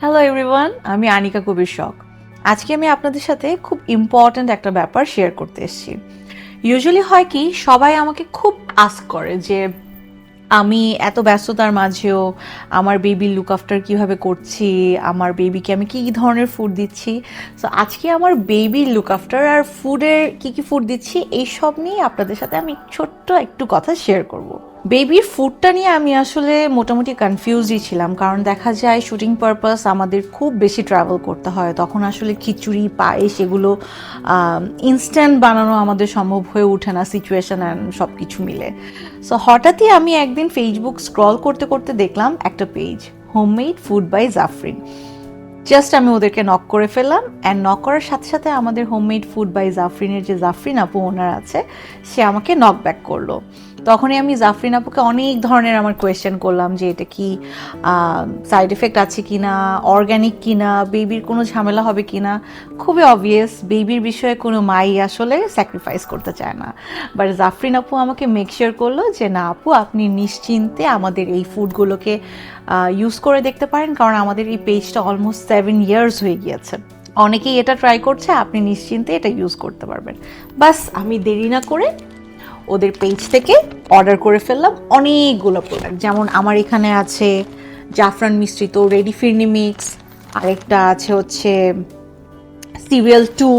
Hello everyone, আমি আনিকা কবির শখ। আজকে আমি আপনাদের সাথে খুব ইম্পর্ট্যান্ট একটা ব্যাপার শেয়ার করতে এসেছি। ইউজুয়ালি হয় কি, সবাই আমাকে খুব আস্ক করে যে আমি এত ব্যস্ততার মাঝেও আমার বেবির লুক আফটার কীভাবে করছি, আমার বেবিকে আমি কী কী ধরনের ফুড দিচ্ছি। সো আজকে আমার বেবির লুক আফটার আর ফুডের কী কী ফুড দিচ্ছি এই সব নিয়ে আপনাদের সাথে আমি ছোট্ট একটু কথা শেয়ার করব। বেবির ফুডটা নিয়ে আমি আসলে মোটামুটি কনফিউজই ছিলাম, কারণ দেখা যায় শুটিং পারপাস আমাদের খুব বেশি ট্রাভেল করতে হয়, তখন আসলে খিচুড়ি পায়েস এগুলো ইনস্ট্যান্ট বানানো আমাদের সম্ভব হয়ে ওঠে না, সিচুয়েশন অ্যান্ড সব কিছু মিলে। সো হঠাৎই আমি একদিন ফেসবুক স্ক্রল করতে করতে দেখলাম একটা page, homemade food by Jafrin. Just আমি ওদেরকে নক করে ফেললাম, অ্যান্ড নক করার সাথে সাথে আমাদের হোমমেড ফুড বাই জাফরিনের যে জাফরিন আপু ওনার আছে, সে আমাকে নক ব্যাক করলো। তখনই আমি জাফরিন আপুকে অনেক ধরনের আমার কোয়েশ্চেন করলাম যে এটা কি সাইড এফেক্ট আছে কি না, অর্গ্যানিক কি না, বেবির কোনো ঝামেলা হবে কি না। খুবই অবভিয়াস, বেবির বিষয়ে কোনো মাই আসলে স্যাক্রিফাইস করতে চায় না। বাট জাফরিন আপু আমাকে মেক শিওর করলো যে না আপু, আপনি নিশ্চিন্তে আমাদের এই ফুডগুলোকে ইউজ করে দেখতে পারেন, কারণ আমাদের এই পেজটা অলমোস্ট 7 ইয়ার্স হয়ে গিয়েছে, অনেকেই এটা ট্রাই করছে, আপনি নিশ্চিন্তে এটা ইউজ করতে পারবেন। বাস আমি দেরি না করে ওদের পেজ থেকে অর্ডার করে ফেললাম অনেকগুলো প্রোডাক্ট। যেমন আমার এখানে আছে জাফরান মিশ্রিত রেডি ফিরনি মিক্স, আরেকটা আছে হচ্ছে সিরিয়াল 2।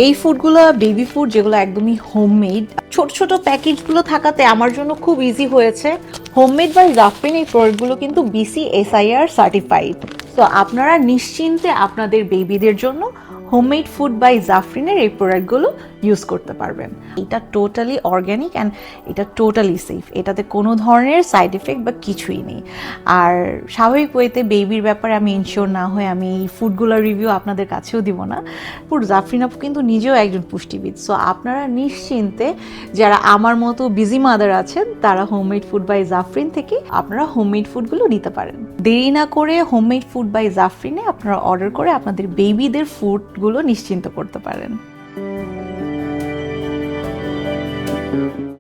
এই ফুডগুলো বেবি ফুড যেগুলো একদমই হোমমেড, ছোট ছোট প্যাকেজগুলো থাকাতে আমার জন্য খুব ইজি হয়েছে। হোমমেড বাই জাফরিন এই প্রোডাক্টগুলো কিন্তু BCSIR সার্টিফাইড। তো আপনারা নিশ্চিন্তে আপনাদের বেবিদের জন্য হোমমেড ফুড বাই জাফরিনের এই প্রোডাক্টগুলো ইউজ করতে পারবেন। এটা টোটালি অর্গ্যানিক অ্যান্ড এটা টোটালি সেফ, এটাতে কোনো ধরনের সাইড এফেক্ট বা কিছুই নেই। আর স্বাভাবিক ওয়েতে বেবির ব্যাপারে আমি ইনশিওর না হয়ে আমি এই ফুডগুলোর রিভিউ আপনাদের কাছেও দিব না। জাফরিন আপু কিন্তু নিজেও একজন পুষ্টিবিদ, সো আপনারা নিশ্চিন্তে যারা আমার মতো বিজি মাদার আছেন তারা হোমমেড ফুড বাই জাফরিন থেকে আপনারা হোমমেড ফুডগুলো নিতে পারেন। দেরি না করে হোমমেড ফুড বাই জাফরিনে আপনারা অর্ডার করে আপনাদের বেবিদের ফুডগুলো নিশ্চিন্ত করতে পারেন।